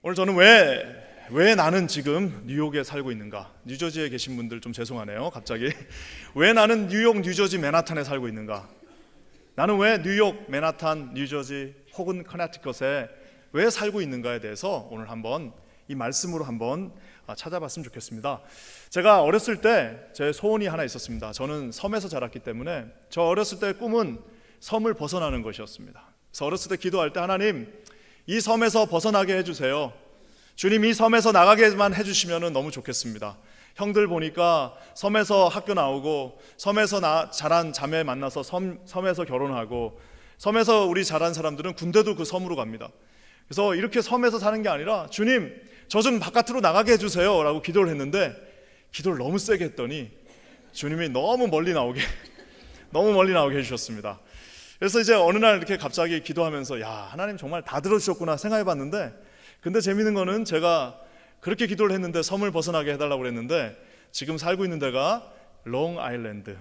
오늘 저는 왜 나는 지금 뉴욕에 살고 있는가? 뉴저지에 계신 분들 좀 죄송하네요. 갑자기 왜 나는 뉴욕, 뉴저지, 맨하탄에 살고 있는가? 나는 왜 뉴욕, 맨하탄, 뉴저지 혹은 커네티컷에 왜 살고 있는가에 대해서 오늘 한번 이 말씀으로 한번 찾아봤으면 좋겠습니다. 제가 어렸을 때 제 소원이 하나 있었습니다. 저는 섬에서 자랐기 때문에 저 어렸을 때 꿈은 섬을 벗어나는 것이었습니다. 그래서 어렸을 때 기도할 때 하나님, 이 섬에서 벗어나게 해주세요. 주님, 이 섬에서 나가게만 해주시면 너무 좋겠습니다. 형들 보니까 섬에서 학교 나오고 섬에서 자란 자매 만나서 섬에서 결혼하고 섬에서 우리 자란 사람들은 군대도 그 섬으로 갑니다. 그래서 이렇게 섬에서 사는 게 아니라 주님, 저 좀 바깥으로 나가게 해주세요 라고 기도를 했는데, 기도를 너무 세게 했더니 주님이 너무 멀리 나오게 해주셨습니다. 그래서 이제 어느 날 이렇게 갑자기 기도하면서 하나님 정말 다 들어주셨구나 생각해 봤는데, 근데 재밌는 거는 제가 그렇게 기도를 했는데 섬을 벗어나게 해달라고 그랬는데 지금 살고 있는 데가 롱아일랜드,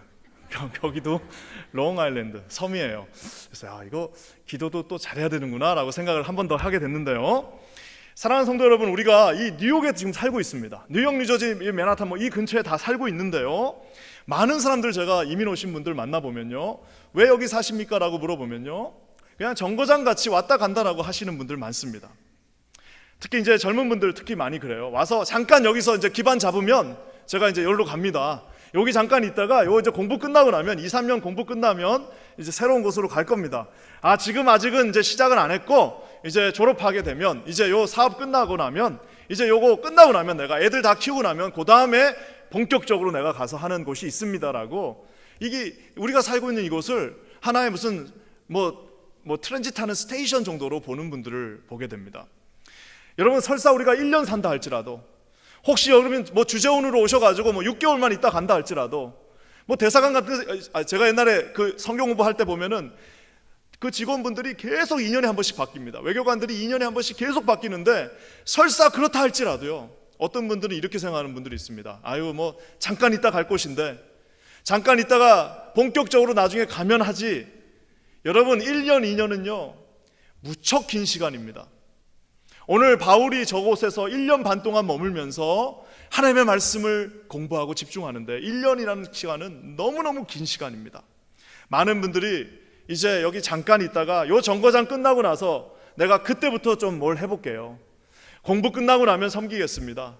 여기도 롱아일랜드 섬이에요. 그래서 이거 기도도 또 잘해야 되는구나 라고 생각을 한 번 더 하게 됐는데요. 사랑하는 성도 여러분, 우리가 이 뉴욕에 지금 살고 있습니다. 뉴욕, 뉴저지, 맨하탄 이 근처에 다 살고 있는데요, 많은 사람들 제가 이민 오신 분들 만나보면요, 왜 여기 사십니까? 라고 물어보면요, 그냥 정거장 같이 왔다 간다라고 하시는 분들 많습니다. 특히 이제 젊은 분들 특히 많이 그래요. 와서 잠깐 여기서 이제 기반 잡으면 제가 이제 여기로 갑니다. 여기 잠깐 있다가 이제 공부 끝나고 나면 2-3년 공부 끝나면 이제 새로운 곳으로 갈 겁니다. 지금 아직은 이제 시작은 안 했고 이제 졸업하게 되면 이제 요 사업 끝나고 나면 이제 요거 끝나고 나면 내가 애들 다 키우고 나면 그 다음에 본격적으로 내가 가서 하는 곳이 있습니다라고, 이게 우리가 살고 있는 이곳을 하나의 무슨 트랜짓하는 스테이션 정도로 보는 분들을 보게 됩니다. 여러분, 설사 우리가 1년 산다 할지라도, 혹시 여러분 주재원으로 오셔가지고 6개월만 있다 간다 할지라도, 대사관 같은, 제가 옛날에 그 성경 공부할 때 보면은 그 직원분들이 계속 2년에 한 번씩 바뀝니다. 외교관들이 2년에 한 번씩 계속 바뀌는데, 설사 그렇다 할지라도요, 어떤 분들은 이렇게 생각하는 분들이 있습니다. 잠깐 있다 갈 곳인데 잠깐 있다가 본격적으로 나중에 가면 하지. 여러분, 1년, 2년은요 무척 긴 시간입니다. 오늘 바울이 저곳에서 1년 반 동안 머물면서 하나님의 말씀을 공부하고 집중하는데 1년이라는 시간은 너무너무 긴 시간입니다. 많은 분들이 이제 여기 잠깐 있다가 요 정거장 끝나고 나서 내가 그때부터 좀 뭘 해볼게요. 공부 끝나고 나면 섬기겠습니다.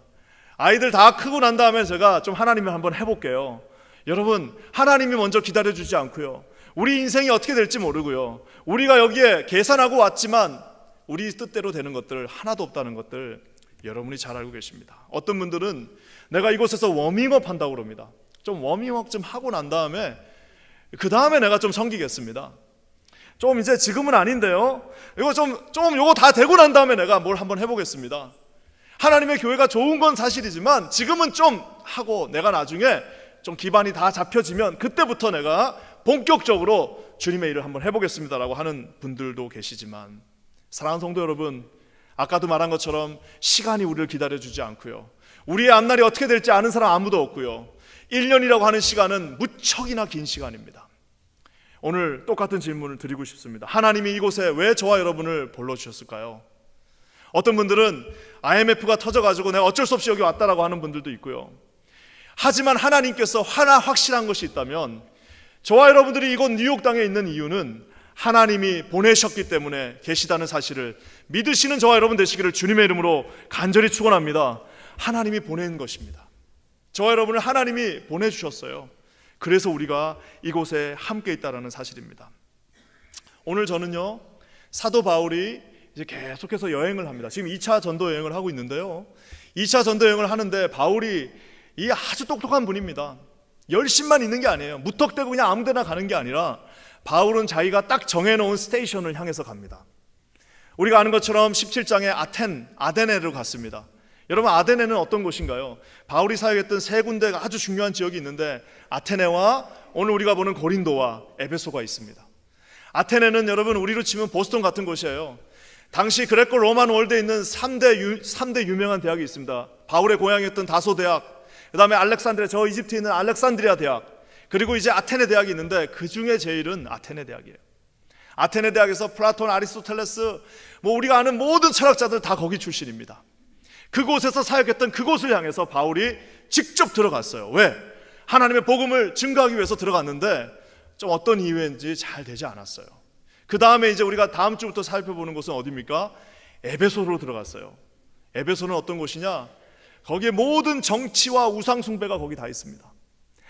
아이들 다 크고 난 다음에 제가 좀 하나님을 한번 해볼게요. 여러분, 하나님이 먼저 기다려주지 않고요, 우리 인생이 어떻게 될지 모르고요, 우리가 여기에 계산하고 왔지만 우리 뜻대로 되는 것들 하나도 없다는 것들 여러분이 잘 알고 계십니다. 어떤 분들은 내가 이곳에서 워밍업 한다고 그럽니다. 좀 워밍업 좀 하고 난 다음에 그 다음에 내가 좀 섬기겠습니다. 좀 이제 지금은 아닌데요, 이거 요거 다 되고 난 다음에 내가 뭘 한번 해보겠습니다. 하나님의 교회가 좋은 건 사실이지만 지금은 좀 하고 내가 나중에 좀 기반이 다 잡혀지면 그때부터 내가 본격적으로 주님의 일을 한번 해보겠습니다라고 하는 분들도 계시지만, 사랑하는 성도 여러분, 아까도 말한 것처럼 시간이 우리를 기다려주지 않고요, 우리의 앞날이 어떻게 될지 아는 사람 아무도 없고요, 1년이라고 하는 시간은 무척이나 긴 시간입니다. 오늘 똑같은 질문을 드리고 싶습니다. 하나님이 이곳에 왜 저와 여러분을 불러주셨을까요? 어떤 분들은 IMF가 터져가지고 내가 어쩔 수 없이 여기 왔다라고 하는 분들도 있고요. 하지만 하나님께서 하나 확실한 것이 있다면, 저와 여러분들이 이곳 뉴욕 땅에 있는 이유는 하나님이 보내셨기 때문에 계시다는 사실을 믿으시는 저와 여러분 되시기를 주님의 이름으로 간절히 축원합니다. 하나님이 보낸 것입니다. 저와 여러분을 하나님이 보내주셨어요. 그래서 우리가 이곳에 함께 있다는 사실입니다. 오늘 저는요, 사도 바울이 이제 계속해서 여행을 합니다. 지금 2차 전도 여행을 하고 있는데요, 2차 전도 여행을 하는데 바울이 이 아주 똑똑한 분입니다. 열심만 있는 게 아니에요. 무턱대고 그냥 아무 데나 가는 게 아니라 바울은 자기가 딱 정해놓은 스테이션을 향해서 갑니다. 우리가 아는 것처럼 17장에 아데네로 갔습니다. 여러분, 아데네는 어떤 곳인가요? 바울이 사역했던 세 군데가 아주 중요한 지역이 있는데, 아테네와 오늘 우리가 보는 고린도와 에베소가 있습니다. 아테네는 여러분 우리로 치면 보스턴 같은 곳이에요. 당시 그레코 로만 월드에 있는 3대 유명한 대학이 있습니다. 바울의 고향이었던 다소 대학, 그 다음에 알렉산드리아, 저 이집트에 있는 알렉산드리아 대학, 그리고 이제 아테네 대학이 있는데 그 중에 제일은 아테네 대학이에요. 아테네 대학에서 플라톤, 아리스토텔레스, 우리가 아는 모든 철학자들 다 거기 출신입니다. 그곳에서 사역했던 그곳을 향해서 바울이 직접 들어갔어요. 왜? 하나님의 복음을 증거하기 위해서 들어갔는데 좀 어떤 이유인지 잘 되지 않았어요. 그 다음에 이제 우리가 다음 주부터 살펴보는 곳은 어디입니까? 에베소로 들어갔어요. 에베소는 어떤 곳이냐? 거기에 모든 정치와 우상 숭배가 거기 다 있습니다.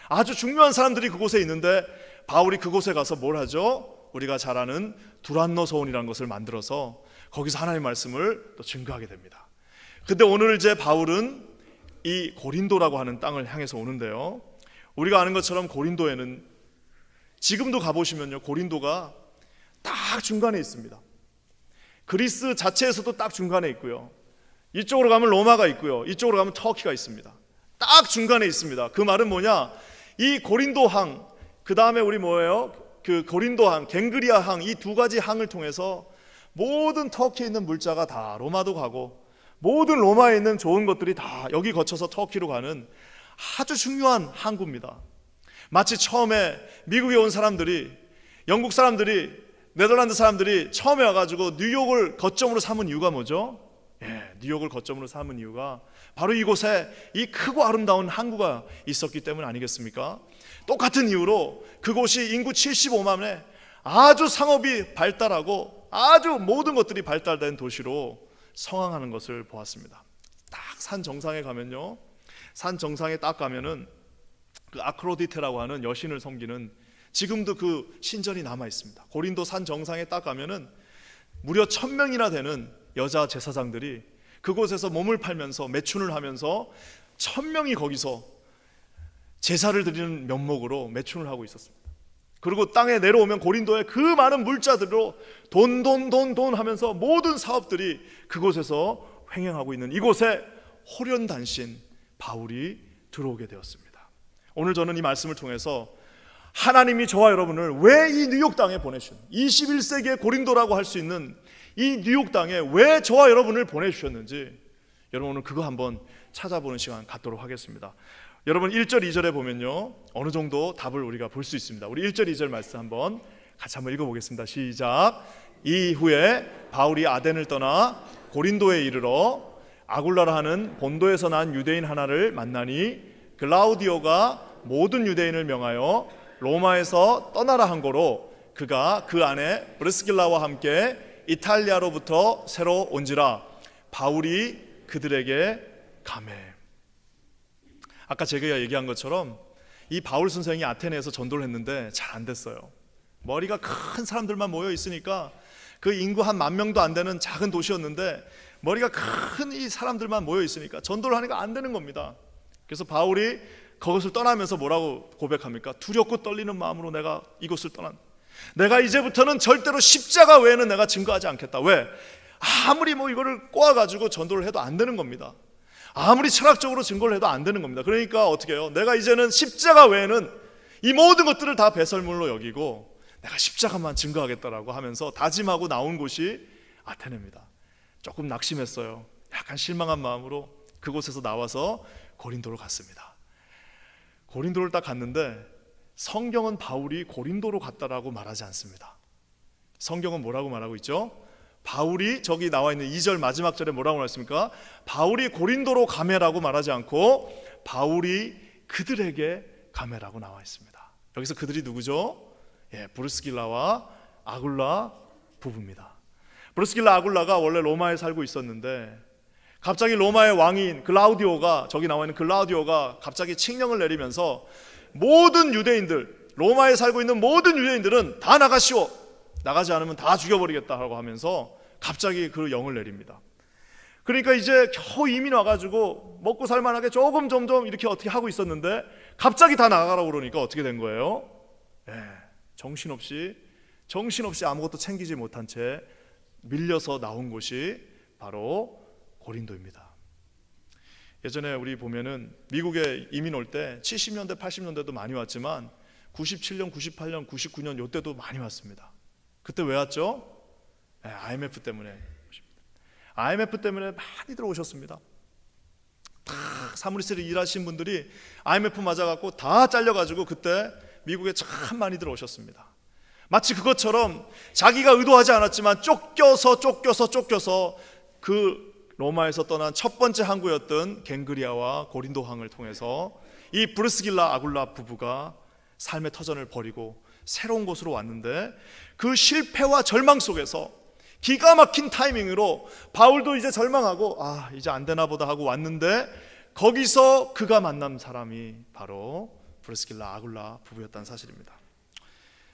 아주 중요한 사람들이 그곳에 있는데 바울이 그곳에 가서 뭘 하죠? 우리가 잘 아는 두란노 서원이라는 것을 만들어서 거기서 하나님의 말씀을 또 증거하게 됩니다. 근데 오늘 이제 바울은 이 고린도라고 하는 땅을 향해서 오는데요, 우리가 아는 것처럼 고린도에는 지금도 가보시면요, 고린도가 딱 중간에 있습니다. 그리스 자체에서도 딱 중간에 있고요, 이쪽으로 가면 로마가 있고요, 이쪽으로 가면 터키가 있습니다. 딱 중간에 있습니다. 그 말은 뭐냐? 이 고린도항, 그 다음에 우리 그 고린도항, 갱그리아항, 이 두 가지 항을 통해서 모든 터키에 있는 물자가 다 로마도 가고 모든 로마에 있는 좋은 것들이 다 여기 거쳐서 터키로 가는 아주 중요한 항구입니다. 마치 처음에 미국에 온 사람들이, 영국 사람들이, 네덜란드 사람들이 처음에 와가지고 뉴욕을 거점으로 삼은 이유가 뭐죠? 뉴욕을 거점으로 삼은 이유가 바로 이곳에 이 크고 아름다운 항구가 있었기 때문 아니겠습니까? 똑같은 이유로 그곳이 인구 75만에 아주 상업이 발달하고 아주 모든 것들이 발달된 도시로 성황하는 것을 보았습니다. 딱 산 정상에 가면요, 산 정상에 딱 가면은 그 아크로디테라고 하는 여신을 섬기는 지금도 그 신전이 남아 있습니다. 고린도 산 정상에 딱 가면은 무려 1000명이나 되는 여자 제사장들이 그곳에서 몸을 팔면서 매춘을 하면서 1000명이 거기서 제사를 드리는 면목으로 매춘을 하고 있었습니다. 그리고 땅에 내려오면 고린도의 그 많은 물자들로 돈 하면서 모든 사업들이 그곳에서 횡행하고 있는 이곳에 호련단신 바울이 들어오게 되었습니다. 오늘 저는 이 말씀을 통해서 하나님이 저와 여러분을 왜 이 뉴욕 땅에 보내신, 21세기의 고린도라고 할 수 있는 이 뉴욕 땅에 왜 저와 여러분을 보내주셨는지, 여러분 오늘 그거 한번 찾아보는 시간 갖도록 하겠습니다. 여러분 1절 2절에 보면요, 어느 정도 답을 우리가 볼 수 있습니다. 우리 1절 2절 말씀 한번 같이 한번 읽어보겠습니다. 시작. 이후에 바울이 아덴을 떠나 고린도에 이르러 아굴라라 하는 본도에서 난 유대인 하나를 만나니 글라우디오가 모든 유대인을 명하여 로마에서 떠나라 한 거로 그가 그 안에 브리스길라와 함께 이탈리아로부터 새로 온지라. 바울이 그들에게 가매. 아까 제가 얘기한 것처럼 이 바울 선생이 아테네에서 전도를 했는데 잘 안 됐어요. 머리가 큰 사람들만 모여 있으니까 그 인구 한 10,000명도 안 되는 작은 도시였는데 머리가 큰 이 사람들만 모여 있으니까 전도를 하니까 안 되는 겁니다. 그래서 바울이 그것을 떠나면서 뭐라고 고백합니까? 두렵고 떨리는 마음으로 내가 이곳을 내가 이제부터는 절대로 십자가 외에는 내가 증거하지 않겠다. 왜? 아무리 이거를 꼬아가지고 전도를 해도 안 되는 겁니다. 아무리 철학적으로 증거를 해도 안 되는 겁니다. 그러니까 어떻게 해요? 내가 이제는 십자가 외에는 이 모든 것들을 다 배설물로 여기고 내가 십자가만 증거하겠다라고 하면서 다짐하고 나온 곳이 아테네입니다. 조금 낙심했어요. 약간 실망한 마음으로 그곳에서 나와서 고린도로 갔습니다. 고린도를 딱 갔는데 성경은 바울이 고린도로 갔다라고 말하지 않습니다. 성경은 뭐라고 말하고 있죠? 바울이 저기 나와 있는 2절 마지막 절에 뭐라고 말했습니까? 바울이 고린도로 가매라고 말하지 않고 바울이 그들에게 가매라고 나와 있습니다. 여기서 그들이 누구죠? 브리스길라와 아굴라 부부입니다. 브리스길라 아굴라가 원래 로마에 살고 있었는데 갑자기 로마의 왕인 글라우디오가, 저기 나와 있는 글라우디오가 갑자기 칙령을 내리면서 모든 유대인들, 로마에 살고 있는 모든 유대인들은 다 나가시오, 나가지 않으면 다 죽여버리겠다라고 하면서 갑자기 그 영을 내립니다. 그러니까 이제 겨우 이민 와가지고 먹고 살만하게 점점 이렇게 어떻게 하고 있었는데 갑자기 다 나가라고 그러니까 어떻게 된 거예요? 정신없이 아무것도 챙기지 못한 채 밀려서 나온 곳이 바로 고린도입니다. 예전에 우리 보면은 미국에 이민 올 때 70년대 80년대도 많이 왔지만 97년 98년 99년 이때도 많이 왔습니다. 그때 왜 왔죠? IMF 때문에. IMF 때문에 많이들 오셨습니다. 다 사무실에 일하신 분들이 IMF 맞아갖고 다 잘려가지고 그때 미국에 참 많이들 오셨습니다. 마치 그것처럼 자기가 의도하지 않았지만 쫓겨서 그 로마에서 떠난 첫 번째 항구였던 갱그리아와 고린도 항을 통해서 이 브리스길라 아굴라 부부가 삶의 터전을 버리고 새로운 곳으로 왔는데, 그 실패와 절망 속에서 기가 막힌 타이밍으로 바울도 이제 절망하고 이제 안 되나 보다 하고 왔는데, 거기서 그가 만난 사람이 바로 브리스길라 아굴라 부부였다는 사실입니다.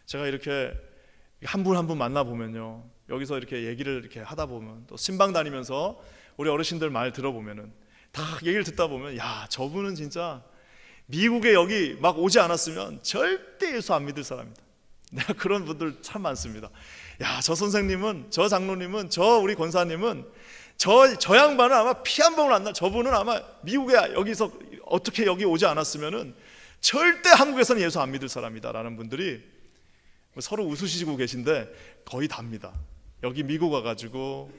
제가 이렇게 한 분 한 분 만나보면요, 여기서 이렇게 얘기를 이렇게 하다 보면, 또 신방 다니면서 우리 어르신들 말 들어보면은 다 얘기를 듣다 보면, 야, 저분은 진짜 미국에 여기 막 오지 않았으면 절대 예수 안 믿을 사람이다. 내가 그런 분들 참 많습니다. 야, 저 선생님은, 저 장로님은, 저 우리 권사님은, 저 양반은 아마 피 한 방울 안 날, 저분은 아마 미국에 여기서 어떻게 여기 오지 않았으면은 절대 한국에서는 예수 안 믿을 사람이다라는 분들이 서로 웃으시고 계신데 거의 답니다. 여기 미국 와가지고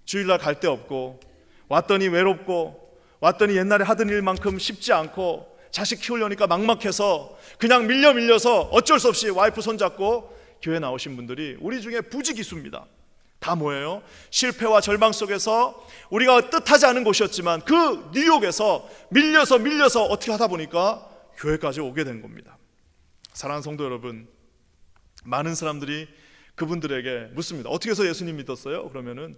주일날 갈 데 없고, 왔더니 외롭고, 왔더니 옛날에 하던 일만큼 쉽지 않고, 자식 키우려니까 막막해서 그냥 밀려서 어쩔 수 없이 와이프 손잡고 교회 나오신 분들이 우리 중에 부지기수입니다. 다 뭐예요? 실패와 절망 속에서 우리가 뜻하지 않은 곳이었지만 그 뉴욕에서 밀려서 어떻게 하다 보니까 교회까지 오게 된 겁니다. 사랑하는 성도 여러분, 많은 사람들이 그분들에게 묻습니다. 어떻게 해서 예수님 믿었어요? 그러면은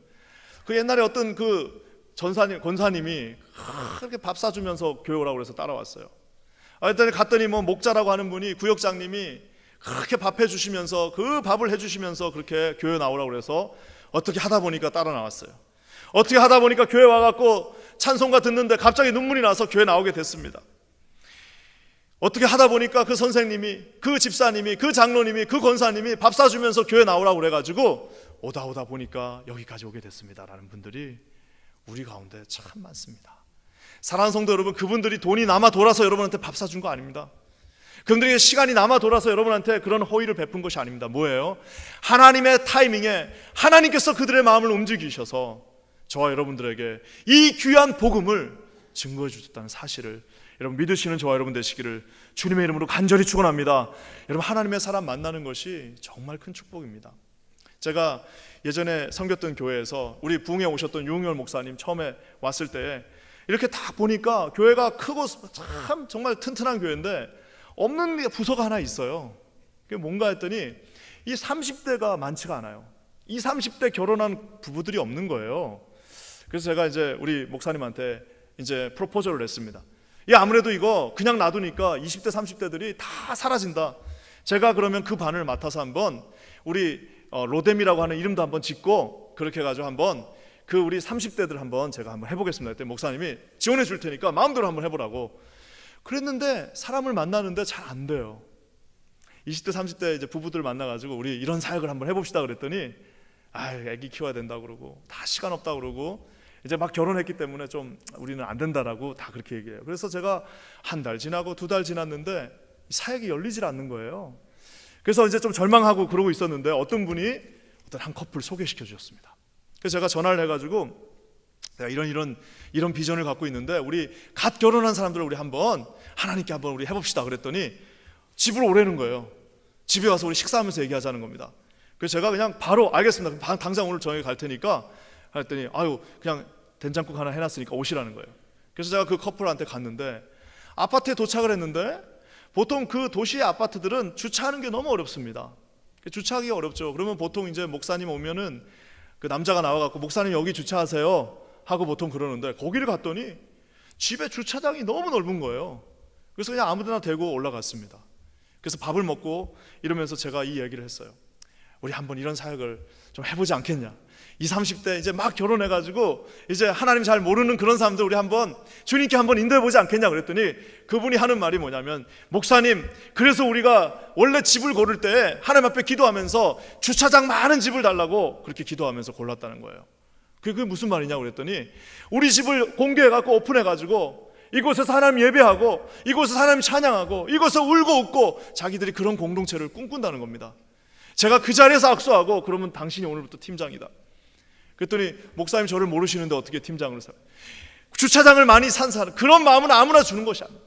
그 옛날에 어떤 그 권사님이 그렇게 밥 사주면서 교회 오라고 해서 따라왔어요. 일단 갔더니 뭐 목자라고 하는 분이, 구역장님이 그렇게 밥 해주시면서, 그 밥을 해주시면서 그렇게 교회 나오라고 그래서 어떻게 하다 보니까 따라 나왔어요. 어떻게 하다 보니까 교회 와갖고 찬송가 듣는데 갑자기 눈물이 나서 교회 나오게 됐습니다. 어떻게 하다 보니까 그 선생님이, 그 집사님이, 그 장로님이, 그 권사님이 밥 사주면서 교회 나오라고 그래가지고 오다 보니까 여기까지 오게 됐습니다 라는 분들이 우리 가운데 참 많습니다. 사랑하는 성도 여러분, 그분들이 돈이 남아 돌아서 여러분한테 밥 사준 거 아닙니다. 그분들에게 시간이 남아 돌아서 여러분한테 그런 호의를 베푼 것이 아닙니다. 뭐예요? 하나님의 타이밍에 하나님께서 그들의 마음을 움직이셔서 저와 여러분들에게 이 귀한 복음을 증거해 주셨다는 사실을 여러분 믿으시는 저와 여러분 되시기를 주님의 이름으로 간절히 축원합니다. 여러분, 하나님의 사람 만나는 것이 정말 큰 축복입니다. 제가 예전에 섬겼던 교회에서 우리 부흥에 오셨던 유흥열 목사님 처음에 왔을 때 이렇게 딱 보니까 교회가 크고 참 정말 튼튼한 교회인데 없는 부서가 하나 있어요. 그게 뭔가 했더니 이 30대가 많지가 않아요. 이 30대 결혼한 부부들이 없는 거예요. 그래서 제가 이제 우리 목사님한테 이제 프로포저를 냈습니다. 아무래도 이거 그냥 놔두니까 20대 30대들이 다 사라진다. 제가 그러면 그 반을 맡아서 한번 우리 로뎀이라고 하는 이름도 한번 짓고 그렇게 해가지고 한번 그 우리 30대들 한번 제가 한번 해보겠습니다. 그때 목사님이 지원해 줄 테니까 마음대로 한번 해보라고 그랬는데 사람을 만나는데 잘 안 돼요. 20대 30대 이제 부부들 만나가지고 우리 이런 사역을 한번 해봅시다 그랬더니 애기 키워야 된다고 그러고 다 시간 없다고 그러고 이제 막 결혼했기 때문에 좀 우리는 안 된다라고 다 그렇게 얘기해요. 그래서 제가 한 달 지나고 2달 지났는데 사역이 열리질 않는 거예요. 그래서 이제 좀 절망하고 그러고 있었는데 어떤 분이 어떤 한 커플 소개시켜 주셨습니다. 그래서 제가 전화를 해가지고 내가 이런 비전을 갖고 있는데 우리 갓 결혼한 사람들을 우리 한번 하나님께 한번 우리 해봅시다 그랬더니 집으로 오라는 거예요. 집에 와서 우리 식사하면서 얘기하자는 겁니다. 그래서 제가 그냥 바로 알겠습니다. 당장 오늘 저녁에 갈 테니까 그랬더니 그냥 된장국 하나 해놨으니까 오시라는 거예요. 그래서 제가 그 커플한테 갔는데 아파트에 도착을 했는데 보통 그 도시의 아파트들은 주차하는 게 너무 어렵습니다. 주차하기가 어렵죠. 그러면 보통 이제 목사님 오면은 그 남자가 나와갖고 목사님 여기 주차하세요 하고 보통 그러는데 거기를 갔더니 집에 주차장이 너무 넓은 거예요. 그래서 그냥 아무데나 대고 올라갔습니다. 그래서 밥을 먹고 이러면서 제가 이 얘기를 했어요. 우리 한번 이런 사역을 좀 해보지 않겠냐. 20, 30대 이제 막 결혼해가지고 이제 하나님 잘 모르는 그런 사람들 우리 한번 주님께 한번 인도해보지 않겠냐 그랬더니 그분이 하는 말이 뭐냐면 목사님 그래서 우리가 원래 집을 고를 때 하나님 앞에 기도하면서 주차장 많은 집을 달라고 그렇게 기도하면서 골랐다는 거예요. 그게 무슨 말이냐고 그랬더니 우리 집을 공개해갖고 오픈해가지고 이곳에서 하나님 예배하고 이곳에서 하나님 찬양하고 이곳에서 울고 웃고 자기들이 그런 공동체를 꿈꾼다는 겁니다. 제가 그 자리에서 악수하고 그러면 당신이 오늘부터 팀장이다. 그랬더니 목사님 저를 모르시는데 어떻게 팀장으로 살아요? 주차장을 많이 산 사람 그런 마음은 아무나 주는 것이 아니에요.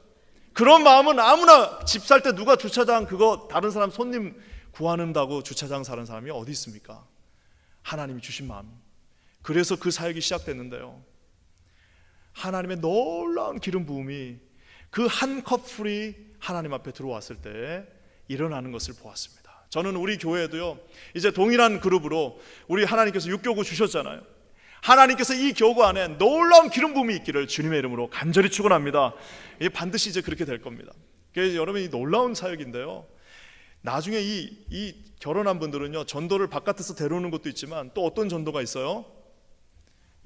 그런 마음은 아무나 집 살 때 누가 주차장 그거 다른 사람 손님 구한다고 주차장 사는 사람이 어디 있습니까? 하나님이 주신 마음. 그래서 그 사역이 시작됐는데요, 하나님의 놀라운 기름 부음이 그 한 커플이 하나님 앞에 들어왔을 때 일어나는 것을 보았습니다. 저는 우리 교회도요, 이제 동일한 그룹으로 우리 하나님께서 육교구 주셨잖아요. 하나님께서 이 교구 안에 놀라운 기름 부음이 있기를 주님의 이름으로 간절히 축원합니다. 이게 반드시 이제 그렇게 될 겁니다. 그래서 여러분이 놀라운 사역인데요, 나중에 이 결혼한 분들은요, 전도를 바깥에서 데려오는 것도 있지만 또 어떤 전도가 있어요?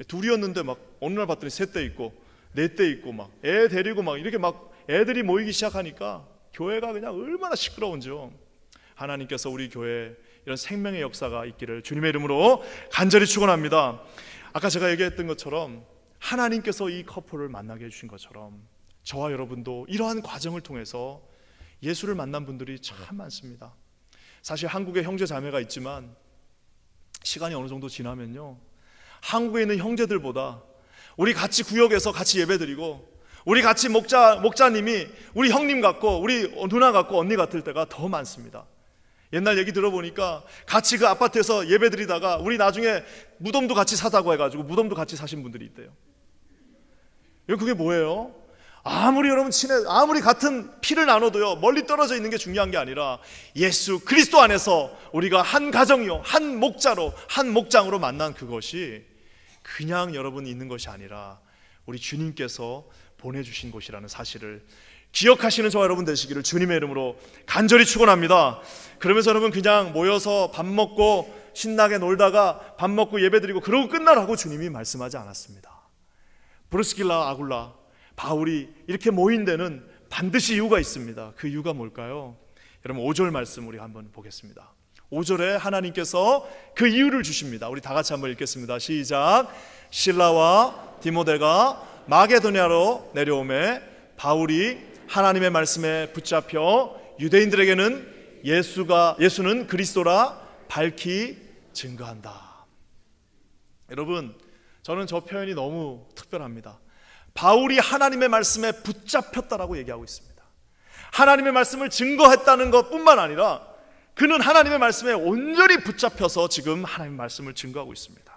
둘이었는데 막 어느 날 봤더니 셋대 있고 넷대 있고 막 애 데리고 막 이렇게 막 애들이 모이기 시작하니까 교회가 그냥 얼마나 시끄러운지요. 하나님께서 우리 교회에 이런 생명의 역사가 있기를 주님의 이름으로 간절히 축원합니다. 아까 제가 얘기했던 것처럼 하나님께서 이 커플을 만나게 해주신 것처럼 저와 여러분도 이러한 과정을 통해서 예수를 만난 분들이 참 많습니다. 사실 한국에 형제 자매가 있지만 시간이 어느 정도 지나면요, 한국에 있는 형제들보다 우리 같이 구역에서 같이 예배드리고 우리 같이 목자님이 우리 형님 같고 우리 누나 같고 언니 같을 때가 더 많습니다. 옛날 얘기 들어보니까 같이 그 아파트에서 예배드리다가 우리 나중에 무덤도 같이 사자고 해가지고 무덤도 같이 사신 분들이 있대요. 그게 뭐예요? 아무리 여러분 아무리 같은 피를 나눠도요, 멀리 떨어져 있는 게 중요한 게 아니라 예수 그리스도 안에서 우리가 한 가정이요, 한 목자로, 한 목장으로 만난 그것이 그냥 여러분이 있는 것이 아니라 우리 주님께서 보내주신 곳이라는 사실을 기억하시는 저와 여러분 되시기를 주님의 이름으로 간절히 축원합니다. 그러면서 여러분 그냥 모여서 밥 먹고 신나게 놀다가 밥 먹고 예배드리고 그러고 끝나라고 주님이 말씀하지 않았습니다. 브리스길라, 아굴라, 바울이 이렇게 모인 데는 반드시 이유가 있습니다. 그 이유가 뭘까요? 여러분 5절 말씀 우리 한번 보겠습니다. 5절에 하나님께서 그 이유를 주십니다. 우리 다 같이 한번 읽겠습니다. 시작. 실라와 디모데가 마게도냐로 내려오매 바울이 하나님의 말씀에 붙잡혀 유대인들에게는 예수는 그리스도라 밝히 증거한다. 여러분, 저는 저 표현이 너무 특별합니다. 바울이 하나님의 말씀에 붙잡혔다라고 얘기하고 있습니다. 하나님의 말씀을 증거했다는 것뿐만 아니라 그는 하나님의 말씀에 온전히 붙잡혀서 지금 하나님의 말씀을 증거하고 있습니다.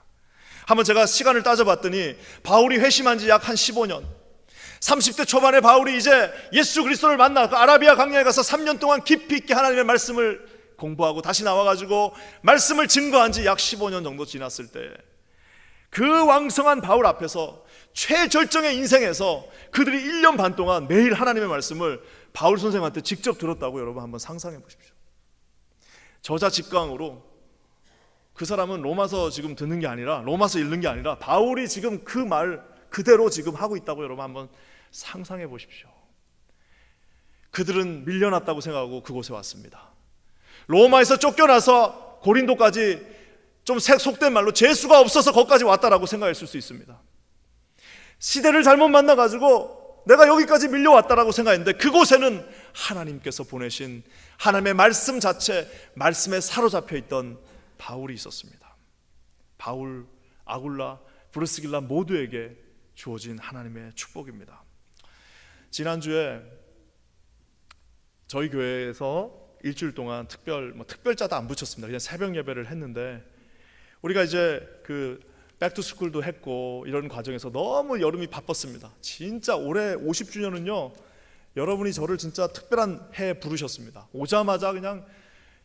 한번 제가 시간을 따져봤더니 바울이 회심한 지 약 한 15년, 30대 초반에 바울이 이제 예수 그리스도를 만나 그 아라비아 광야에 가서 3년 동안 깊이 있게 하나님의 말씀을 공부하고 다시 나와가지고 말씀을 증거한 지 약 15년 정도 지났을 때 그 왕성한 바울 앞에서 최절정의 인생에서 그들이 1년 반 동안 매일 하나님의 말씀을 바울 선생한테 직접 들었다고 여러분 한번 상상해 보십시오. 저자 직강으로 그 사람은 로마서 지금 듣는 게 아니라 로마서 읽는 게 아니라 바울이 지금 그 말 그대로 지금 하고 있다고 여러분 한번 상상해 보십시오. 그들은 밀려났다고 생각하고 그곳에 왔습니다. 로마에서 쫓겨나서 고린도까지 좀 속된 말로 재수가 없어서 거기까지 왔다라고 생각했을 수 있습니다. 시대를 잘못 만나가지고 내가 여기까지 밀려왔다라고 생각했는데 그곳에는 하나님께서 보내신 하나님의 말씀 자체, 말씀에 사로잡혀 있던 바울이 있었습니다. 바울, 아굴라, 브리스길라 모두에게 주어진 하나님의 축복입니다. 지난주에 저희 교회에서 일주일 동안 특별자도 안 붙였습니다. 그냥 새벽 예배를 했는데 우리가 이제 그 백투스쿨도 했고 이런 과정에서 너무 여름이 바빴습니다. 진짜 올해 50주년은요 여러분이 저를 진짜 특별한 해에 부르셨습니다. 오자마자 그냥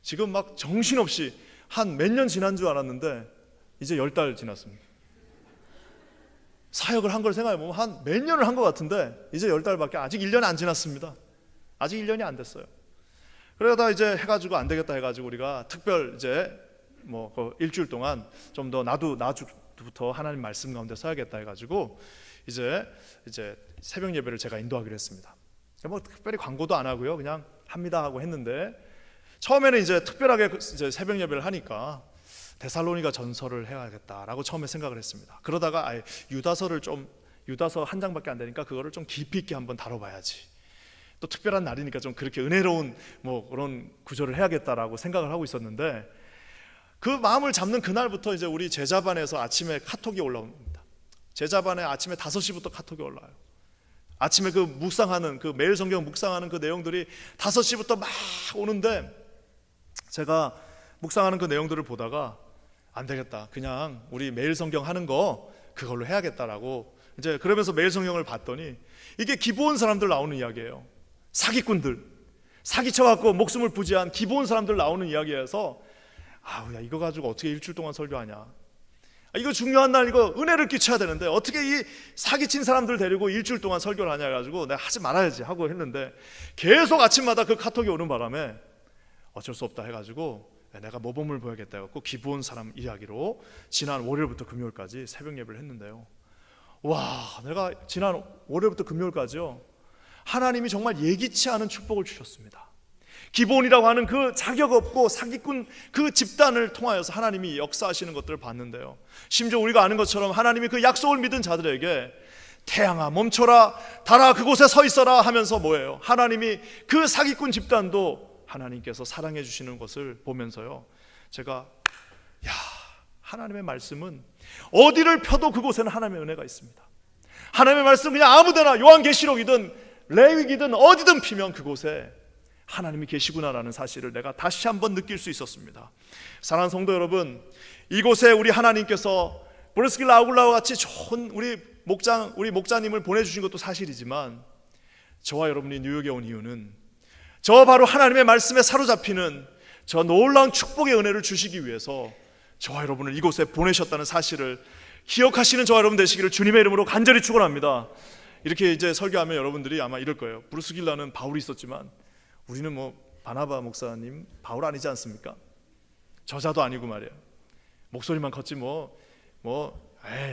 지금 막 정신없이 한 몇 년 지난 줄 알았는데 이제 10달 지났습니다. 사역을 한 걸 생각해보면 한 몇 년을 한 것 같은데 이제 10달밖에 아직 1년 안 지났습니다. 아직 1년이 안 됐어요. 그러다 이제 해가지고 안 되겠다 해가지고 우리가 특별 이제 그 일주일 동안 좀 더 나주부터 하나님 말씀 가운데 서야겠다 해가지고 이제 새벽 예배를 제가 인도하기로 했습니다. 뭐 특별히 광고도 안 하고요, 그냥 합니다 하고 했는데 처음에는 이제 특별하게 이제 새벽 예배를 하니까 데살로니가 전서를 해야겠다라고 처음에 생각을 했습니다. 그러다가 유다서 한 장밖에 안 되니까 그거를 좀 깊이 있게 한번 다뤄봐야지. 또 특별한 날이니까 좀 그렇게 은혜로운 그런 구조를 해야겠다라고 생각을 하고 있었는데 그 마음을 잡는 그날부터 이제 우리 제자반에서 아침에 카톡이 올라옵니다. 제자반에 아침에 5시부터 카톡이 올라와요. 아침에 그 묵상하는 그 매일 성경 묵상하는 그 내용들이 5시부터 막 오는데 제가 묵상하는 그 내용들을 보다가 안 되겠다, 그냥 우리 매일 성경 하는 거 그걸로 해야겠다라고 이제 그러면서 매일 성경을 봤더니 이게 기본 사람들 나오는 이야기예요. 사기꾼들, 사기쳐갖고 목숨을 부지한 기본 사람들 나오는 이야기여서 야 이거 가지고 어떻게 일주일 동안 설교하냐, 이거 중요한 날 이거 은혜를 끼쳐야 되는데 어떻게 이 사기친 사람들 데리고 일주일 동안 설교를 하냐 해가지고 내가 하지 말아야지 하고 했는데 계속 아침마다 그 카톡이 오는 바람에 어쩔 수 없다 해가지고 내가 모범을 보여야겠다 해갖고 기본 사람 이야기로 지난 월요일부터 금요일까지 새벽 예배를 했는데요, 와 내가 지난 월요일부터 금요일까지요 하나님이 정말 예기치 않은 축복을 주셨습니다. 기본이라고 하는 그 자격 없고 사기꾼 그 집단을 통하여서 하나님이 역사하시는 것들을 봤는데요, 심지어 우리가 아는 것처럼 하나님이 그 약속을 믿은 자들에게 태양아 멈춰라, 달아 그곳에 서 있어라 하면서 뭐예요, 하나님이 그 사기꾼 집단도 하나님께서 사랑해 주시는 것을 보면서요 제가 하나님의 말씀은 어디를 펴도 그곳에는 하나님의 은혜가 있습니다. 하나님의 말씀 그냥 아무데나 요한계시록이든 레위기든 어디든 피면 그곳에 하나님이 계시구나라는 사실을 내가 다시 한번 느낄 수 있었습니다. 사랑하는 성도 여러분, 이곳에 우리 하나님께서 브리스길라 아굴라와 같이 좋은 우리 목자님을 보내주신 것도 사실이지만 저와 여러분이 뉴욕에 온 이유는 저 바로 하나님의 말씀에 사로잡히는 저 놀라운 축복의 은혜를 주시기 위해서 저와 여러분을 이곳에 보내셨다는 사실을 기억하시는 저와 여러분 되시기를 주님의 이름으로 간절히 축원합니다. 이렇게 이제 설교하면 여러분들이 아마 이럴 거예요. 브루스길라는 바울이 있었지만 우리는 바나바 목사님 바울 아니지 않습니까? 저자도 아니고 말이에요. 목소리만 컸지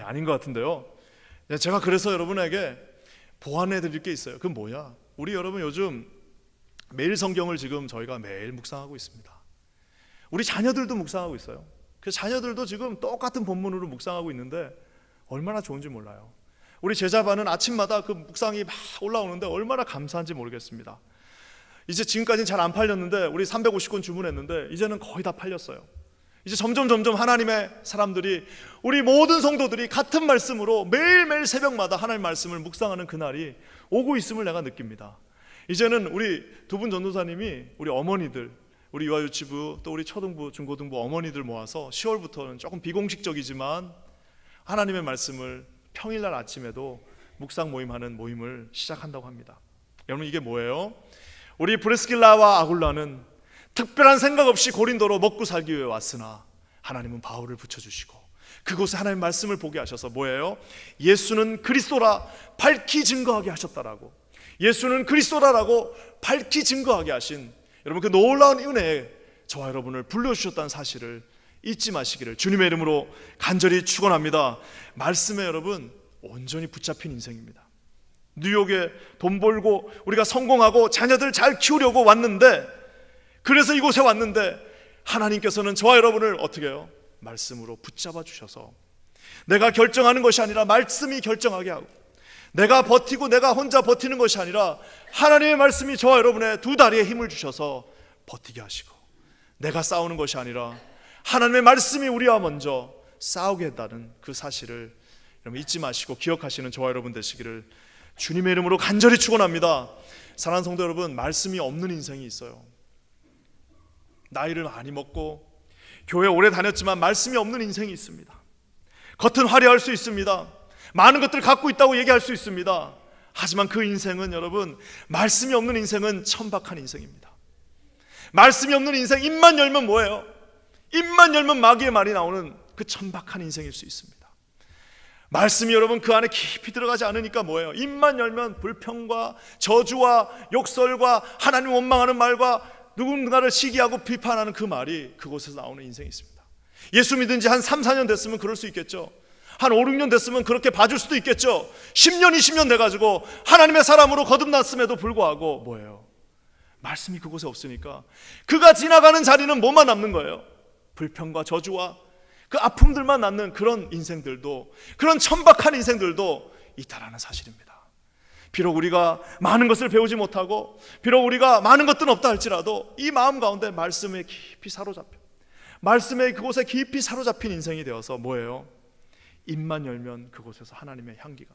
아닌 것 같은데요. 제가 그래서 여러분에게 보완해 드릴 게 있어요. 그건 뭐야? 우리 여러분 요즘 매일 성경을 지금 저희가 매일 묵상하고 있습니다. 우리 자녀들도 묵상하고 있어요. 그 자녀들도 지금 똑같은 본문으로 묵상하고 있는데 얼마나 좋은지 몰라요. 우리 제자반은 아침마다 그 묵상이 막 올라오는데 얼마나 감사한지 모르겠습니다. 이제 지금까지는 잘 안 팔렸는데 우리 350권 주문했는데 이제는 거의 다 팔렸어요. 이제 점점 하나님의 사람들이, 우리 모든 성도들이 같은 말씀으로 매일매일 새벽마다 하나님의 말씀을 묵상하는 그날이 오고 있음을 내가 느낍니다. 이제는 우리 두 분 전도사님이 우리 어머니들, 우리 유아유치부 또 우리 초등부 중고등부 어머니들 모아서 10월부터는 조금 비공식적이지만 하나님의 말씀을 평일날 아침에도 묵상 모임하는 모임을 시작한다고 합니다. 여러분 이게 뭐예요? 우리 브리스길라와 아굴라는 특별한 생각 없이 고린도로 먹고 살기 위해 왔으나 하나님은 바울을 붙여주시고 그곳에 하나님의 말씀을 보게 하셔서 뭐예요? 예수는 그리스도라 밝히 증거하게 하셨다라고, 예수는 그리스도라라고 밝히 증거하게 하신 여러분 그 놀라운 은혜에 저와 여러분을 불러주셨다는 사실을 잊지 마시기를 주님의 이름으로 간절히 축원합니다. 말씀에 여러분 온전히 붙잡힌 인생입니다. 뉴욕에 돈 벌고 우리가 성공하고 자녀들 잘 키우려고 왔는데, 그래서 이곳에 왔는데 하나님께서는 저와 여러분을 어떻게 해요? 말씀으로 붙잡아 주셔서 내가 결정하는 것이 아니라 말씀이 결정하게 하고, 내가 버티고 내가 혼자 버티는 것이 아니라 하나님의 말씀이 저와 여러분의 두 다리에 힘을 주셔서 버티게 하시고, 내가 싸우는 것이 아니라 하나님의 말씀이 우리와 먼저 싸우게 했다는 그 사실을 여러분 잊지 마시고 기억하시는 저와 여러분 되시기를 주님의 이름으로 간절히 축원합니다. 사랑하는 성도 여러분, 말씀이 없는 인생이 있어요. 나이를 많이 먹고 교회 오래 다녔지만 말씀이 없는 인생이 있습니다. 겉은 화려할 수 있습니다. 많은 것들을 갖고 있다고 얘기할 수 있습니다. 하지만 그 인생은 여러분, 말씀이 없는 인생은 천박한 인생입니다. 말씀이 없는 인생, 입만 열면 뭐예요? 입만 열면 마귀의 말이 나오는 그 천박한 인생일 수 있습니다. 말씀이 여러분 그 안에 깊이 들어가지 않으니까 뭐예요? 입만 열면 불평과 저주와 욕설과 하나님 원망하는 말과 누군가를 시기하고 비판하는 그 말이 그곳에서 나오는 인생이 있습니다. 예수 믿은 지 한 3, 4년 됐으면 그럴 수 있겠죠. 한 5, 6년 됐으면 그렇게 봐줄 수도 있겠죠. 10년, 20년 돼가지고 하나님의 사람으로 거듭났음에도 불구하고 뭐예요? 말씀이 그곳에 없으니까 그가 지나가는 자리는 뭐만 남는 거예요? 불평과 저주와 그 아픔들만 남는 그런 인생들도, 그런 천박한 인생들도 있다라는 사실입니다. 비록 우리가 많은 것을 배우지 못하고 비록 우리가 많은 것들은 없다 할지라도 이 마음 가운데 말씀에 깊이 사로잡혀, 말씀에 그곳에 깊이 사로잡힌 인생이 되어서 뭐예요? 입만 열면 그곳에서 하나님의 향기가,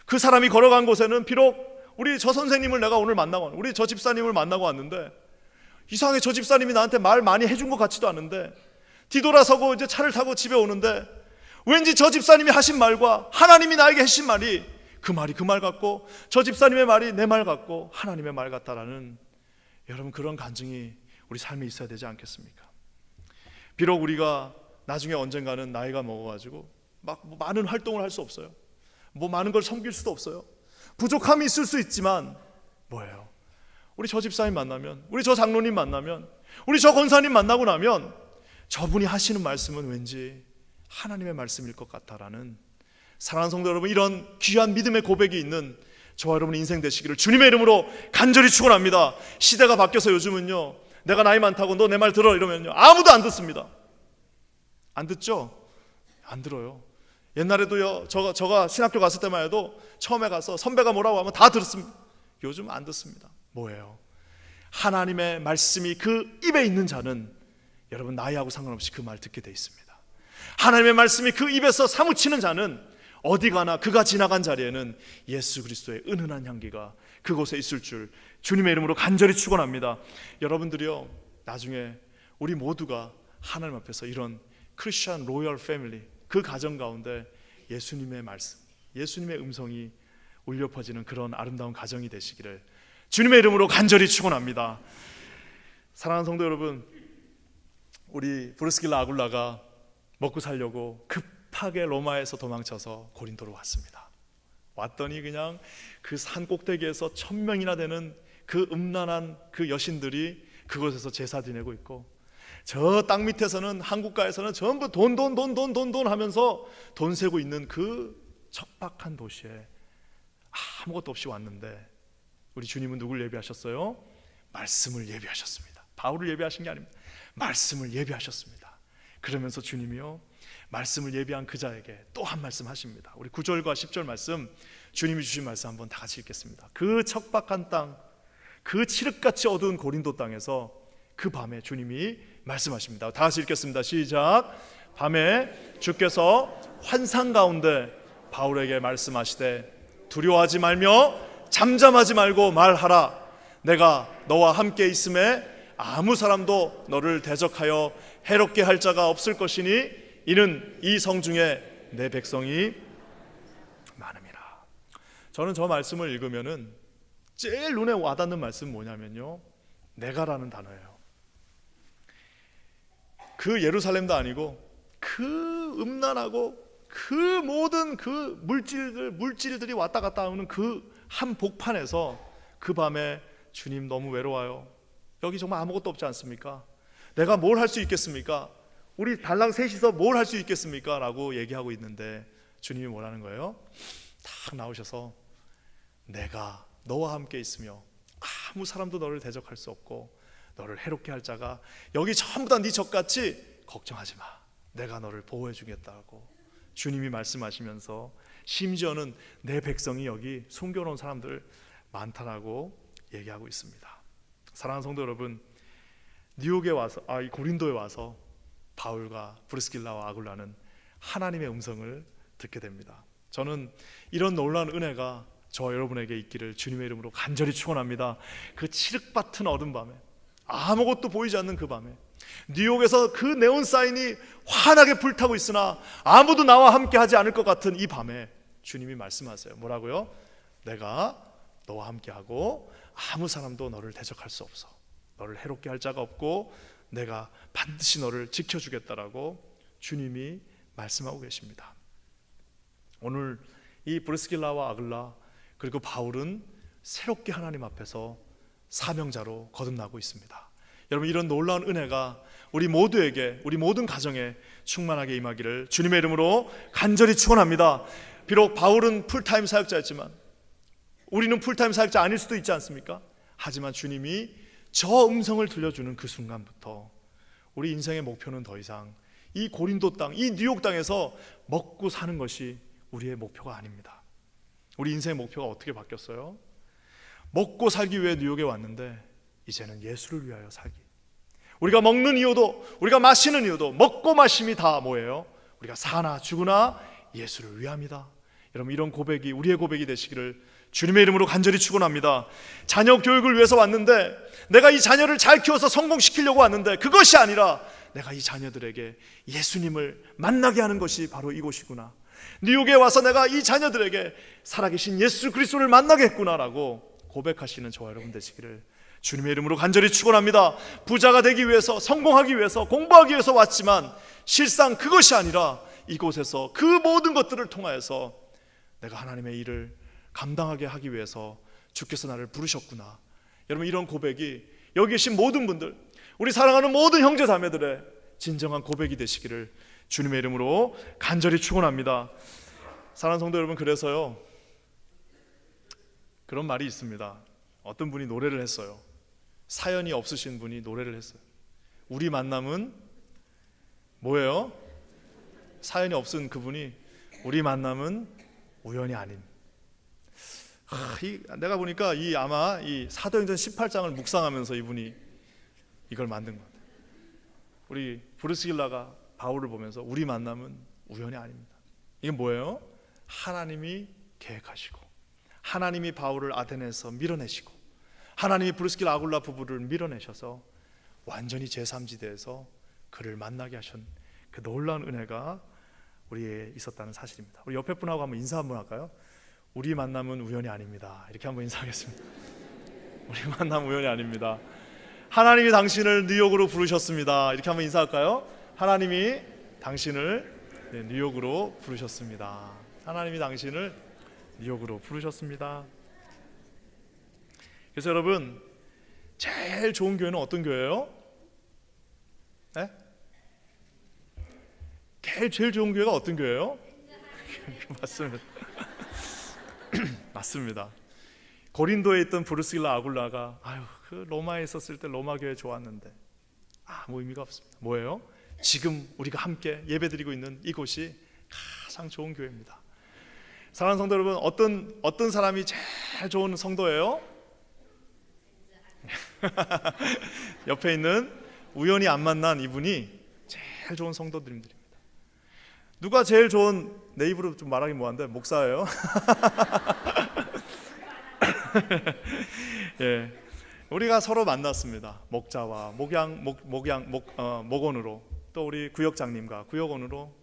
그 사람이 걸어간 곳에는 비록 우리 저 선생님을 내가 오늘 만나고, 우리 저 집사님을 만나고 왔는데 이상하게 저 집사님이 나한테 말 많이 해준 것 같지도 않은데, 뒤돌아서고 이제 차를 타고 집에 오는데 왠지 저 집사님이 하신 말과 하나님이 나에게 하신 말이 그 말이 그 말 같고, 저 집사님의 말이 내 말 같고 하나님의 말 같다라는, 여러분 그런 간증이 우리 삶에 있어야 되지 않겠습니까? 비록 우리가 나중에 언젠가는 나이가 먹어가지고 막 많은 활동을 할 수 없어요. 많은 걸 섬길 수도 없어요. 부족함이 있을 수 있지만 뭐예요? 우리 저 집사님 만나면, 우리 저 장로님 만나면, 우리 저 권사님 만나고 나면 저분이 하시는 말씀은 왠지 하나님의 말씀일 것 같다라는, 사랑하는 성도 여러분, 이런 귀한 믿음의 고백이 있는 저와 여러분의 인생 되시기를 주님의 이름으로 간절히 축원합니다. 시대가 바뀌어서 요즘은요, 내가 나이 많다고 너 내 말 들어 이러면요 아무도 안 듣습니다. 안 듣죠? 안 들어요. 옛날에도요, 저가 신학교 갔을 때만 해도 처음에 가서 선배가 뭐라고 하면 다 들었습니다. 요즘 안 듣습니다. 뭐예요? 하나님의 말씀이 그 입에 있는 자는 여러분 나이하고 상관없이 그 말 듣게 돼 있습니다. 하나님의 말씀이 그 입에서 사무치는 자는 어디 가나 그가 지나간 자리에는 예수 그리스도의 은은한 향기가 그곳에 있을 줄 주님의 이름으로 간절히 축원합니다. 여러분들이요, 나중에 우리 모두가 하나님 앞에서 이런 크리스천 로열 패밀리, 그 가정 가운데 예수님의 말씀, 예수님의 음성이 울려 퍼지는 그런 아름다운 가정이 되시기를 주님의 이름으로 간절히 축원합니다. 사랑하는 성도 여러분, 우리 브리스길라 아굴라가 먹고 살려고 급하게 로마에서 도망쳐서 고린도로 왔습니다. 왔더니 그냥 그 산 꼭대기에서 1000명이나 되는 그 음란한 그 여신들이 그곳에서 제사 지내고 있고, 저 땅 밑에서는 한국가에서는 전부 돈 하면서 돈 세고 있는 그 척박한 도시에 아무것도 없이 왔는데, 우리 주님은 누굴 예비하셨어요? 말씀을 예비하셨습니다. 바울을 예비하신 게 아닙니다. 말씀을 예비하셨습니다. 그러면서 주님이요, 말씀을 예비한 그 자에게 또 한 말씀 하십니다. 우리 9절과 10절 말씀, 주님이 주신 말씀 한번 다 같이 읽겠습니다. 그 척박한 땅, 그 칠흑같이 어두운 고린도 땅에서 그 밤에 주님이 말씀하십니다. 다 같이 읽겠습니다. 시작. 밤에 주께서 환상 가운데 바울에게 말씀하시되 두려워하지 말며 잠잠하지 말고 말하라. 내가 너와 함께 있음에 아무 사람도 너를 대적하여 해롭게 할 자가 없을 것이니 이는 이 성중에 내 백성이 많음이라. 저는 저 말씀을 읽으면은 제일 눈에 와닿는 말씀은 뭐냐면요, 내가라는 단어예요. 그 예루살렘도 아니고 그 음란하고 그 모든 그 물질들이 왔다 갔다 하는 그 한 복판에서 그 밤에 주님 너무 외로워요. 여기 정말 아무것도 없지 않습니까? 내가 뭘 할 수 있겠습니까? 우리 달랑 셋이서 뭘 할 수 있겠습니까? 라고 얘기하고 있는데 주님이 뭐라는 거예요? 딱 나오셔서 내가 너와 함께 있으며 아무 사람도 너를 대적할 수 없고 너를 해롭게 할 자가 여기 전부 다 네 적같이 걱정하지 마. 내가 너를 보호해 주겠다고 주님이 말씀하시면서 심지어는 내 백성이 여기 숨겨놓은 사람들 많다라고 얘기하고 있습니다. 사랑하는 성도 여러분, 뉴욕에 와서 이 고린도에 와서 바울과 브리스길라와 아굴라는 하나님의 음성을 듣게 됩니다. 저는 이런 놀라운 은혜가 저와 여러분에게 있기를 주님의 이름으로 간절히 축원합니다. 그 칠흑밭은 어두운 밤에, 아무것도 보이지 않는 그 밤에 뉴욕에서 그 네온 사인이 환하게 불타고 있으나 아무도 나와 함께 하지 않을 것 같은 이 밤에 주님이 말씀하세요. 뭐라고요? 내가 너와 함께하고 아무 사람도 너를 대적할 수 없어. 너를 해롭게 할 자가 없고 내가 반드시 너를 지켜주겠다라고 주님이 말씀하고 계십니다. 오늘 이 브리스길라와 아글라 그리고 바울은 새롭게 하나님 앞에서 사명자로 거듭나고 있습니다. 여러분, 이런 놀라운 은혜가 우리 모두에게, 우리 모든 가정에 충만하게 임하기를 주님의 이름으로 간절히 축원합니다. 비록 바울은 풀타임 사역자였지만 우리는 풀타임 사역자 아닐 수도 있지 않습니까? 하지만 주님이 저 음성을 들려주는 그 순간부터 우리 인생의 목표는 더 이상 이 고린도 땅, 이 뉴욕 땅에서 먹고 사는 것이 우리의 목표가 아닙니다. 우리 인생의 목표가 어떻게 바뀌었어요? 먹고 살기 위해 뉴욕에 왔는데 이제는 예수를 위하여 살기. 우리가 먹는 이유도, 우리가 마시는 이유도, 먹고 마심이 다 뭐예요? 우리가 사나 죽으나 예수를 위함이다. 여러분, 이런 고백이 우리의 고백이 되시기를 주님의 이름으로 간절히 축원합니다. 자녀 교육을 위해서 왔는데 내가 이 자녀를 잘 키워서 성공시키려고 왔는데 그것이 아니라 내가 이 자녀들에게 예수님을 만나게 하는 것이 바로 이곳이구나. 뉴욕에 와서 내가 이 자녀들에게 살아계신 예수 그리스도를 만나게 했구나라고 고백하시는 저와 여러분 되시기를 주님의 이름으로 간절히 축원합니다. 부자가 되기 위해서, 성공하기 위해서, 공부하기 위해서 왔지만 실상 그것이 아니라 이곳에서 그 모든 것들을 통하여서 내가 하나님의 일을 감당하게 하기 위해서 주께서 나를 부르셨구나. 여러분, 이런 고백이 여기 계신 모든 분들, 우리 사랑하는 모든 형제 자매들의 진정한 고백이 되시기를 주님의 이름으로 간절히 축원합니다. 사랑하는 성도 여러분, 그래서요, 그런 말이 있습니다. 어떤 분이 노래를 했어요. 사연이 없으신 분이 노래를 했어요. 우리 만남은 뭐예요? 사연이 없은 그분이 우리 만남은 우연이 아닌. 내가 보니까 아마 이 사도행전 18장을 묵상하면서 이분이 이걸 만든 것 같아요. 우리 브루스길라가 바울을 보면서 우리 만남은 우연이 아닙니다. 이게 뭐예요? 하나님이 계획하시고, 하나님이 바울을 아테네에서 밀어내시고, 하나님이 브루스길라 아굴라 부부를 밀어내셔서 완전히 제3지대에서 그를 만나게 하신 그 놀라운 은혜가 우리에 있었다는 사실입니다. 우리 옆에 분하고 한번 인사 한번 할까요? 우리 만남은 우연이 아닙니다. 이렇게 한번 인사하겠습니다. 우리 만남은 우연이 아닙니다. 하나님이 당신을 뉴욕으로 부르셨습니다. 이렇게 한번 인사할까요? 하나님이 당신을 뉴욕으로 부르셨습니다. 하나님이 당신을 뉴욕으로 부르셨습니다. 그래서 여러분, 제일 좋은 교회는 어떤 교회예요? 네? 제일 좋은 교회가 어떤 교회예요? 맞습니다. 맞습니다. 고린도에 있던 브루스길라 아굴라가 그 로마에 있었을 때 로마 교회 좋았는데 아무 의미가 없습니다. 뭐예요? 지금 우리가 함께 예배드리고 있는 이곳이 가장 좋은 교회입니다. 사랑하는 성도 여러분, 어떤 사람이 제일 좋은 성도예요? 옆에 있는 우연히 안 만난 이분이 제일 좋은 성도들입니다. 누가 제일 좋은, 내 입으로 좀 말하기 뭐한데 목사예요. 예, 우리가 서로 만났습니다. 목자와 목원으로, 또 우리 구역장님과 구역원으로,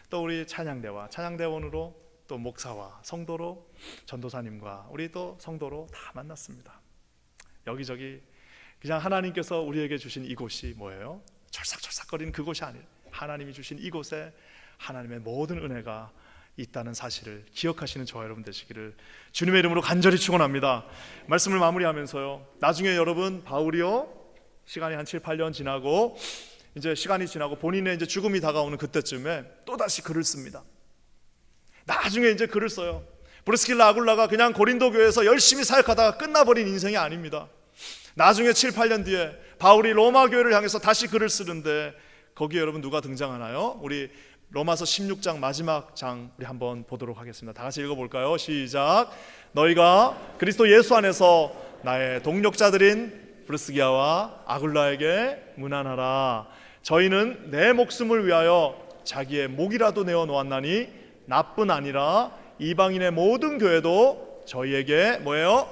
또 우리 찬양대와 찬양대원으로, 또 목사와 성도로, 전도사님과 우리 또 성도로 다 만났습니다. 여기저기 그냥 하나님께서 우리에게 주신 이곳이 뭐예요? 철삭철삭거리는 그곳이 아니라 하나님이 주신 이곳에 하나님의 모든 은혜가 있다는 사실을 기억하시는 저와 여러분 되시기를 주님의 이름으로 간절히 축원합니다. 말씀을 마무리하면서요, 나중에 여러분 바울이요, 시간이 한 7, 8년 지나고 이제 시간이 지나고 본인의 이제 죽음이 다가오는 그때쯤에 또 다시 글을 씁니다. 나중에 이제 글을 써요. 브루스길라 아굴라가 그냥 고린도 교회에서 열심히 사역하다가 끝나버린 인생이 아닙니다. 나중에 7, 8년 뒤에 바울이 로마 교회를 향해서 다시 글을 쓰는데 거기에 여러분 누가 등장하나요? 우리 로마서 16장 마지막 장 우리 한번 보도록 하겠습니다. 다 같이 읽어볼까요? 시작. 너희가 그리스도 예수 안에서 나의 동력자들인 브루스기아와 아굴라에게 문안하라. 저희는 내 목숨을 위하여 자기의 목이라도 내어 놓았나니 나뿐 아니라 이방인의 모든 교회도 저희에게 뭐예요?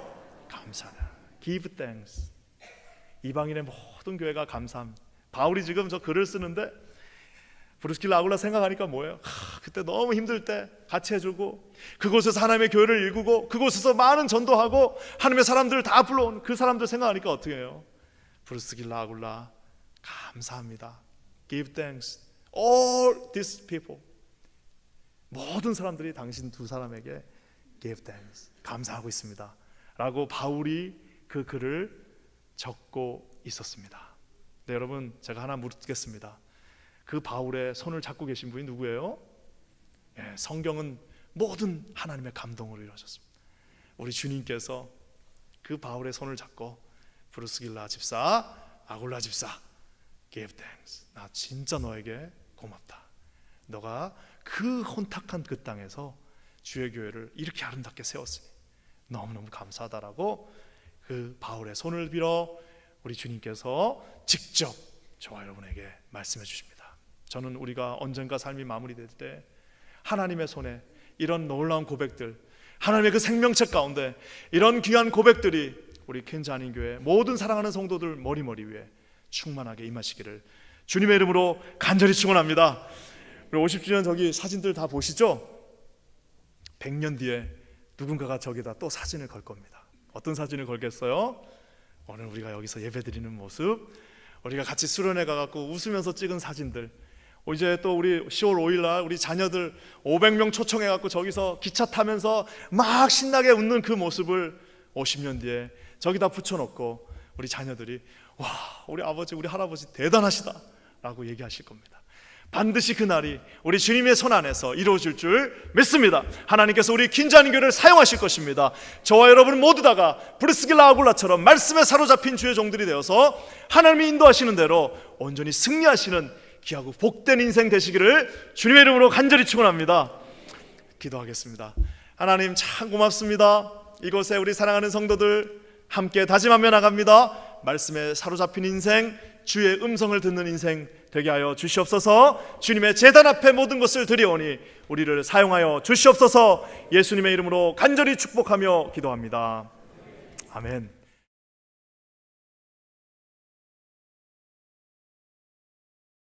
감사하라. Give thanks. 이방인의 모든 교회가 감사합니다. 바울이 지금 저 글을 쓰는데 브루스길라 아굴라 생각하니까 뭐예요? 그때 너무 힘들 때 같이 해주고 그곳에서 하나님의 교회를 일구고 그곳에서 많은 전도하고 하나님의 사람들을 다 불러온 그 사람들 생각하니까 어떻게 해요? 브루스길라 아굴라 감사합니다. Give thanks. All these people. 모든 사람들이 당신 두 사람에게 give thanks. 감사하고 있습니다. 라고 바울이 그 글을 적고 있었습니다. 네, 여러분, 제가 하나 묻겠습니다. 그 바울의 손을 잡고 계신 분이 누구예요? 예, 성경은 모든 하나님의 감동으로 이루어졌습니다. 우리 주님께서 그 바울의 손을 잡고 브루스길라 집사, 아굴라 집사, give thanks. 나 진짜 너에게 고맙다. 너가 그 혼탁한 그 땅에서 주의 교회를 이렇게 아름답게 세웠으니 너무너무 감사하다라고 그 바울의 손을 빌어 우리 주님께서 직접 저와 여러분에게 말씀해 주십니다. 저는 우리가 언젠가 삶이 마무리될 때 하나님의 손에 이런 놀라운 고백들, 하나님의 그 생명책 가운데 이런 귀한 고백들이 우리 퀸즈 한인교회 모든 사랑하는 성도들 머리머리 위에 충만하게 임하시기를 주님의 이름으로 간절히 축원합니다. 우리 50주년 저기 사진들 다 보시죠? 100년 뒤에 누군가가 저기다 또 사진을 걸 겁니다. 어떤 사진을 걸겠어요? 오늘 우리가 여기서 예배드리는 모습, 우리가 같이 수련회 가갖고 웃으면서 찍은 사진들, 이제 또 우리 10월 5일날 우리 자녀들 500명 초청해갖고 저기서 기차 타면서 막 신나게 웃는 그 모습을 50년 뒤에 저기다 붙여놓고 우리 자녀들이 와, 우리 아버지 우리 할아버지 대단하시다 라고 얘기하실 겁니다. 반드시 그날이 우리 주님의 손 안에서 이루어질 줄 믿습니다. 하나님께서 우리 퀸즈 한인교회를 사용하실 것입니다. 저와 여러분 모두 다가 브리스길라 아굴라처럼 말씀에 사로잡힌 주의 종들이 되어서 하나님이 인도하시는 대로 온전히 승리하시는 귀하고 복된 인생 되시기를 주님의 이름으로 간절히 축원합니다. 기도하겠습니다. 하나님 참 고맙습니다. 이곳에 우리 사랑하는 성도들 함께 다짐하며 나갑니다. 말씀에 사로잡힌 인생, 주의 음성을 듣는 인생 되게 하여 주시옵소서. 주님의 제단 앞에 모든 것을 드리오니 우리를 사용하여 주시옵소서. 예수님의 이름으로 간절히 축복하며 기도합니다. 아멘.